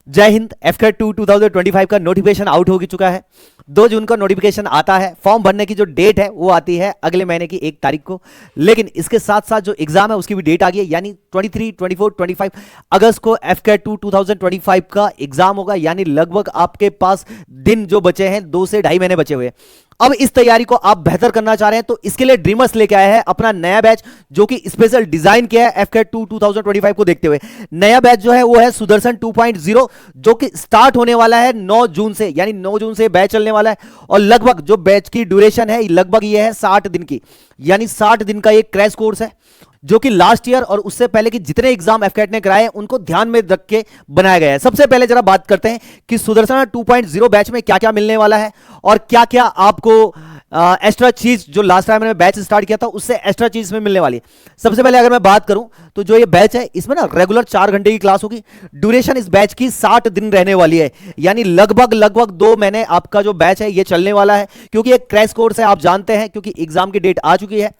जय हिंद। एफकेट 2 2025 का notification out हो चुका है। 2 जून का नोटिफिकेशन आता है। फॉर्म भरने की जो डेट है वो आती है अगले महीने की 1 तारीख को। लेकिन इसके साथ साथ जो एग्जाम है उसकी भी डेट आ गई है, यानी 23, 24, 25 अगस्त को एफकेट 2 2025 का एग्जाम होगा। यानी लगभग आपके पास दिन जो बचे हैं 2 से 2.5 महीने बचे हुए हैं। अब इस तैयारी को आप बेहतर करना चाह रहे हैं तो इसके लिए ड्रीमर्स लेके आया है अपना नया बैच, जो कि स्पेशल डिजाइन किया है एफकेट 2 2025 को देखते हुए। नया बैच जो है वो है सुदर्शन 2.0, जो कि स्टार्ट होने वाला है 9 जून से, यानी 9 जून से बैच चलने वाला है। और लगभग जो बैच की ड्यूरेशन है लगभग ये है 60 दिन की, यानी 60 दिन का एक क्रैश कोर्स है, जो कि लास्ट ईयर और उससे पहले के जितने एग्जाम एफकेट ने कराए उनको ध्यान में रख के बनाया गया है। सबसे पहले जरा बात करते हैं कि सुदर्शन 2.0 बैच में क्या क्या मिलने वाला है और क्या क्या आपको एक्स्ट्रा चीज जो लास्ट टाइम मैंने बैच स्टार्ट किया था उससे एक्स्ट्रा चीज में मिलने वाली है। सबसे पहले अगर मैं बात करूं तो जो ये बैच है इसमें ना रेगुलर 4 घंटे की क्लास होगी। ड्यूरेशन इस बैच की 60 दिन रहने वाली है, यानी लगभग 2 महीने आपका जो बैच है ये चलने वाला है। क्योंकि एक क्रैश कोर्स है, आप जानते हैं, क्योंकि एग्जाम की डेट आ चुकी है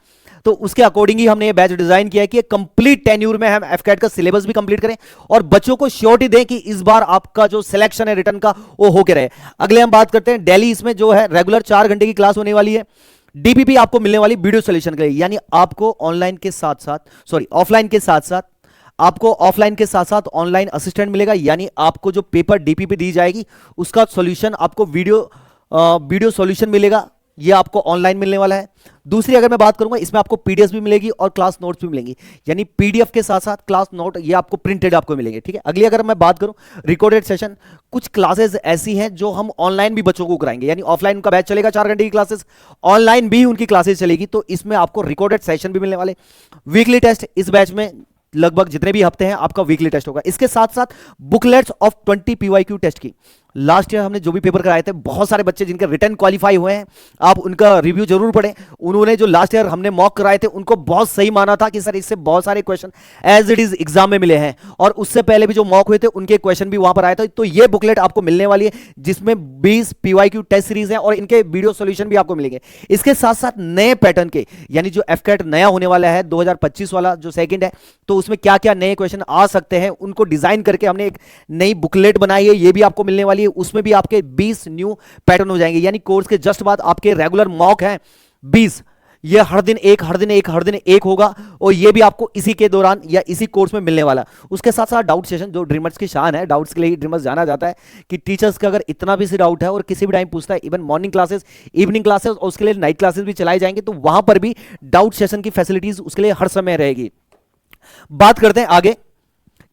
तो उसके अकॉर्डिंग ही हमने ये बैच डिजाइन किया है कि कंप्लीट टेन्यूर में हम एफकेट का सिलेबस भी कंप्लीट करें और बच्चों को श्योरिटी दें कि इस बार आपका जो सिलेक्शन है रिटर्न का वो होके रहे। अगले हम बात करते हैं डेली। इसमें जो है रेगुलर 4 घंटे की क्लास होने वाली है। डीपीपी आपको मिलने वाली वीडियो सोल्यूशन के लिए, यानी आपको ऑनलाइन के साथ साथ ऑफलाइन के साथ साथ आपको ऑफलाइन के साथ साथ ऑनलाइन असिस्टेंट मिलेगा। यानी आपको जो पेपर डीपीपी दी जाएगी उसका सॉल्यूशन आपको वीडियो सॉल्यूशन मिलेगा, ये आपको ऑनलाइन मिलने वाला है। दूसरी अगर मैं बात करूंगा इसमें आपको पीडीएफ भी मिलेगी और क्लास नोट्स भी मिलेंगी, यानी पीडीएफ के साथ साथ क्लास नोट ये आपको प्रिंटेड आपको मिलेंगे। ठीक है। अगली अगर मैं बात करूं रिकॉर्डेड सेशन, कुछ क्लासेस ऐसी हैं जो हम ऑनलाइन भी बच्चों को कराएंगे, यानी ऑफलाइन उनका बैच चलेगा 4 घंटे की क्लासेस, ऑनलाइन भी उनकी क्लासेस चलेगी, तो इसमें आपको रिकॉर्डेड सेशन भी मिलने वाले। वीकली टेस्ट इस बैच में लगभग जितने भी हफ्ते हैं आपका वीकली टेस्ट होगा। इसके साथ साथ बुकलेट्स ऑफ 20 पीवाईक्यू टेस्ट की, लास्ट ईयर हमने जो भी पेपर कराए थे बहुत सारे बच्चे जिनके रिटर्न क्वालिफाई हुए हैं, आप उनका रिव्यू जरूर पढ़ें। उन्होंने जो लास्ट ईयर हमने मॉक कराए थे उनको बहुत सही माना था कि सर इससे बहुत सारे question as it is exam में मिले हैं, और उससे पहले भी जो मॉक हुए थे उनके क्वेश्चन भी वहां पर आए थे। तो ये बुकलेट आपको मिलने वाली है जिसमें 20 पीवाईक्यू टेस्ट सीरीज है और इनके वीडियो सोल्यूशन भी आपको मिलेंगे। इसके साथ साथ नए पैटर्न के, यानी जो एफकेट नया होने वाला है 2025 वाला जो सेकंड है, तो उसमें क्या क्या नए क्वेश्चन आ सकते हैं उनको डिजाइन करके हमने एक नई बुकलेट बनाई है, ये भी आपको मिलने वाली है। उसमें भी आपके 20 न्यू पैटर्न हो जाएंगे, यानी कोर्स के जस्ट बाद आपके रेगुलर मॉक हैं 20, ये हर दिन एक होगा, और ये भी आपको इसी के दौरान या इसी कोर्स में मिलने वाला। उसके साथ साथ डाउट सेशन, जो ड्रीमर्स की शान है, डाउट्स के लिए ड्रीमर्स जाना जाता है कि टीचर्स का अगर इतना भी डाउट है और किसी भी टाइम पूछता है, even morning classes, evening classes और उसके लिए नाइट क्लासेस भी चलाई जाएंगे, तो वहां पर भी डाउट सेशन की फैसिलिटीज उसके लिए हर समय रहेगी। बात करते हैं आगे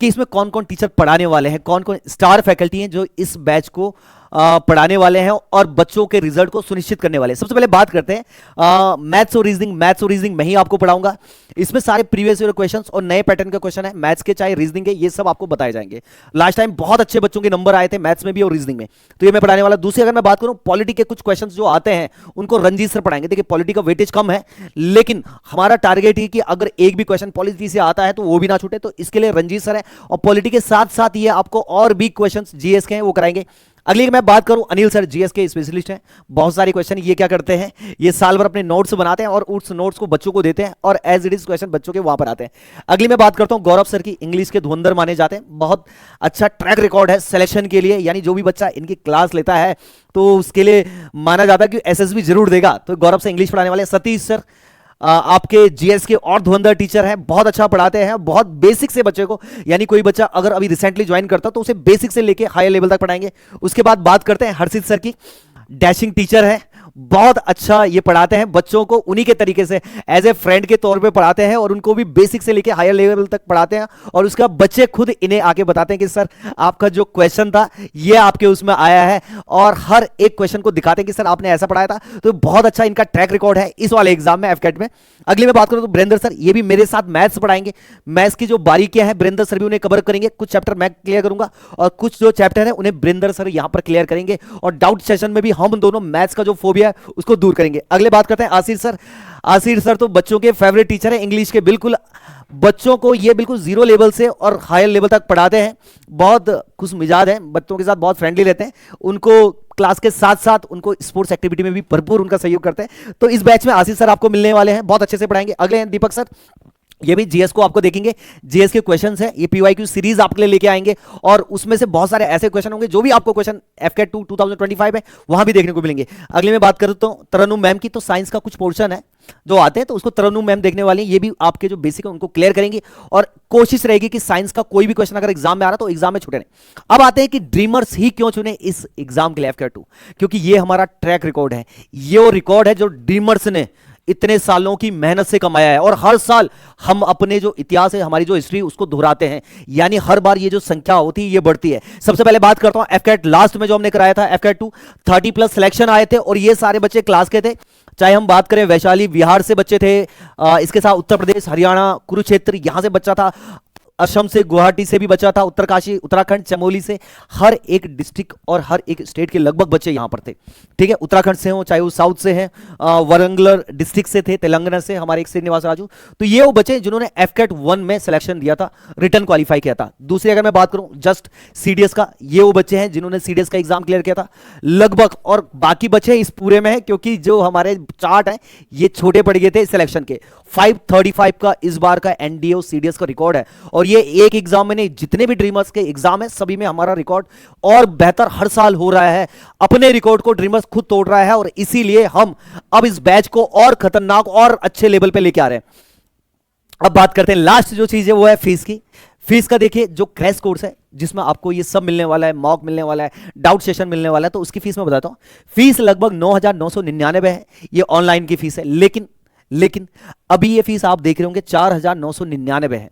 कि इसमें कौन कौन टीचर पढ़ाने वाले हैं, कौन कौन स्टार फैकल्टी हैं जो इस बैच को पढ़ाने वाले हैं और बच्चों के रिजल्ट को सुनिश्चित करने वाले हैं। सबसे पहले बात करते हैं मैथ्स और रीजनिंग मैं ही आपको पढ़ाऊंगा। इसमें सारे प्रीवियस ईयर क्वेश्चंस और नए पैटर्न के क्वेश्चन है, मैथ्स के चाहे रीजनिंग के, ये सब आपको बताए जाएंगे। लास्ट टाइम बहुत अच्छे बच्चों के नंबर आए थे मैथ्स में भी और रीजनिंग में, तो ये मैं पढ़ाने वाला। दूसरी अगर मैं बात करूं पॉलिटी के कुछ क्वेश्चन जो आते हैं उनको रंजीत सर पढ़ाएंगे। देखिए पॉलिटी का वेटेज कम है, लेकिन हमारा टारगेट है कि अगर एक भी क्वेश्चन पॉलिटी से आता है तो वो भी ना छूटे, तो इसके लिए रंजीत सर है। और पॉलिटी के साथ साथ ये आपको और भी क्वेश्चन जीएस के हैं वो कराएंगे। अगली मैं बात करूं अनिल सर जीएस के स्पेशलिस्ट हैं, बहुत सारे क्वेश्चन ये क्या करते हैं, ये साल भर अपने नोट्स बनाते हैं और उस नोट्स को बच्चों को देते हैं और एज इट इज क्वेश्चन बच्चों के वहां पर आते हैं। अगली मैं बात करता हूं गौरव सर की, इंग्लिश के धुरंधर माने जाते हैं, बहुत अच्छा ट्रैक रिकॉर्ड है सिलेक्शन के लिए, यानी जो भी बच्चा इनकी क्लास लेता है तो उसके लिए माना जाता है कि एसएसबी जरूर देगा, तो गौरव से इंग्लिश पढ़ाने वाले। सतीश सर आपके जीएस के और धुरंधर टीचर हैं, बहुत अच्छा पढ़ाते हैं, बहुत बेसिक से बच्चे को, यानी कोई बच्चा अगर अभी रिसेंटली ज्वाइन करता तो उसे बेसिक से लेके हायर लेवल तक पढ़ाएंगे। उसके बाद बात करते हैं हर्षित सर की, डैशिंग टीचर है, बहुत अच्छा ये पढ़ाते हैं बच्चों को, उन्हीं के तरीके से एज ए फ्रेंड के तौर पे पढ़ाते हैं और उनको भी बेसिक से लेके हायर लेवल तक पढ़ाते हैं। और उसका बच्चे खुद इन्हें आके बताते हैं कि सर आपका जो क्वेश्चन था ये आपके उसमें आया है, और हर एक क्वेश्चन को दिखाते हैं कि सर आपने ऐसा पढ़ाया था। तो बहुत अच्छा इनका ट्रैक रिकॉर्ड है इस वाले एग्जाम में एफकेट में। अगली मैं बात करूं तो ब्रेंदर सर, ये भी मेरे साथ मैथ्स पढ़ाएंगे, मैथ्स की जो बारीकियां हैं ब्रेंदर सर भी उन्हें कवर करेंगे। कुछ चैप्टर मैं क्लियर करूंगा और कुछ जो चैप्टर है उन्हें ब्रेंदर सर यहां पर क्लियर करेंगे, और डाउट सेशन में भी हम दोनों मैथ्स का जो फोबिया है उसको दूर करेंगे। अगले बात करते हैं आसिर सर। आसिर सर तो बच्चों के फेवरेट टीचर है इंग्लिश के, बिल्कुल बच्चों को ये बिल्कुल जीरो लेवल से और हायर लेवल तक पढ़ाते हैं, बहुत खुश मिजाज है, बच्चों के साथ बहुत फ्रेंडली रहते हैं, उनको क्लास के साथ साथ उनको स्पोर्ट्स एक्टिविटी में भी भरपूर उनका सहयोग करते हैं। तो इस बैच में आशीष सर आपको मिलने वाले हैं, बहुत अच्छे से पढ़ाएंगे। अगले हैं दीपक सर, ये भी जीएस को आपको देखेंगे, जीएस के क्वेश्चंस है, ये पीवाईक्यू सीरीज आपके लिए लेके आएंगे और उसमें से बहुत सारे ऐसे क्वेश्चन होंगे जो भी आपको क्वेश्चन एफकेट 2 2025 है वहां भी देखने को मिलेंगे। अगले में बात करूं तो तरन्नुम मैम की, तो साइंस का कुछ पोर्शन है जो आते हैं तो उसको तरन्नुम मैम देखने वाली है, ये भी आपके जो बेसिक है उनको क्लियर करेंगे और कोशिश रहेगी कि साइंस का कोई भी क्वेश्चन अगर एग्जाम में आ रहा तो एग्जाम में छूटे नहीं। अब आते हैं कि ड्रीमर्स ही क्यों चुने इस एग्जाम के लिए एफकेट 2, क्योंकि ये हमारा ट्रैक रिकॉर्ड है, ये रिकॉर्ड है जो ड्रीमर्स ने इतने सालों की मेहनत से कमाया है और हर साल हम अपने जो इतिहास है, हमारी जो हिस्ट्री उसको दोहराते हैं, यानी हर बार ये जो संख्या होती है ये बढ़ती है। सबसे पहले बात करता हूं एफकेट लास्ट में जो हमने कराया था एफकेट 2, 30+ सिलेक्शन आए थे और ये सारे बच्चे क्लास के थे, चाहे हम बात करें वैशाली बिहार से बच्चे थे, इसके साथ उत्तर प्रदेश, हरियाणा, कुरुक्षेत्र यहां से बच्चा था, असम से, गुवाहाटी से भी बचा था, उत्तरकाशी, उत्तराखंड, चमोली से, हर एक डिस्ट्रिक्ट और हर एक स्टेट के लगभग बच्चे यहां पर थे। ठीक है, उत्तराखंड से हो चाहे वो साउथ से हैं, वरंगल डिस्ट्रिक्ट से थे, तेलंगाना से हमारे एक श्रीनिवास राजू, तो ये वो बच्चे जिन्होंने एफकेट 1 में सिलेक्शन दिया था, रिटर्न क्वालिफाई किया था। दूसरी अगर मैं बात करूं जस्ट सीडीएस का, ये वो बच्चे हैं जिन्होंने सीडीएस का एग्जाम क्लियर किया था लगभग, और बाकी बच्चे इस पूरे में है क्योंकि जो हमारे चार्ट है ये छोटे पड़ गए थे सिलेक्शन के। 535 का इस बार का एनडीए सीडीएस का रिकॉर्ड है और ये एक एग्जाम में नहीं, जितने भी ड्रीमर्स के एग्जाम है सभी में हमारा रिकॉर्ड और बेहतर हर साल हो रहा है। अपने रिकॉर्ड को ड्रीमर्स खुद तोड़ रहा है और इसीलिए हम अब इस बैच को और खतरनाक और अच्छे लेवल पे लेके आ रहे हैं। अब बात करते हैं लास्ट जो चीज है वो है फीस की। फीस का देखिए जो क्रैश कोर्स है जिसमें आपको ये सब मिलने वाला है, मॉक मिलने वाला है, डाउट सेशन मिलने वाला है, तो उसकी फीस मैं बताता हूं। फीस लगभग 9,999 है, ये ऑनलाइन की फीस है, लेकिन अभी ये फीस आप देख रहे होंगे 4,999 है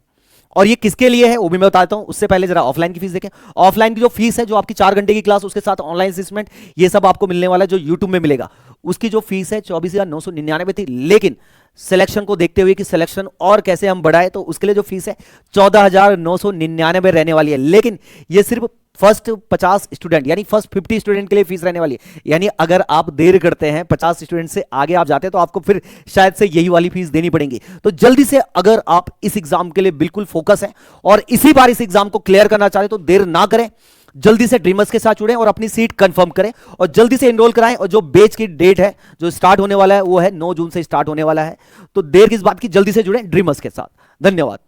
और ये किसके लिए है वो भी मैं बताता हूं। उससे पहले जरा ऑफलाइन की फीस देखें। ऑफलाइन की जो फीस है, जो आपकी 4 घंटे की क्लास, उसके साथ ऑनलाइन असेसमेंट, ये सब आपको मिलने वाला है जो यूट्यूब में मिलेगा, उसकी जो फीस है 24,999 थी, लेकिन सिलेक्शन को देखते हुए कि सिलेक्शन और कैसे हम बढ़ाए तो उसके लिए जो फीस है 14,999 रहने वाली है। लेकिन ये सिर्फ फर्स्ट 50 स्टूडेंट यानी फर्स्ट 50 स्टूडेंट के लिए फीस रहने वाली है, यानी अगर आप देर करते हैं 50 स्टूडेंट से आगे आप जाते हैं तो आपको फिर शायद से यही वाली फीस देनी पड़ेगी। तो जल्दी से अगर आप इस एग्जाम के लिए बिल्कुल फोकस है और इसी बार इस एग्जाम को क्लियर करना चाहते तो देर ना करें, जल्दी से ड्रीमर्स के साथ जुड़ें और अपनी सीट कंफर्म करें और जल्दी से एनरोल कराएं। और जो बैच की डेट है जो स्टार्ट होने वाला है वो है 9 जून से स्टार्ट होने वाला है, तो देर किस बात की, जल्दी से जुड़ें ड्रीमर्स के साथ। धन्यवाद।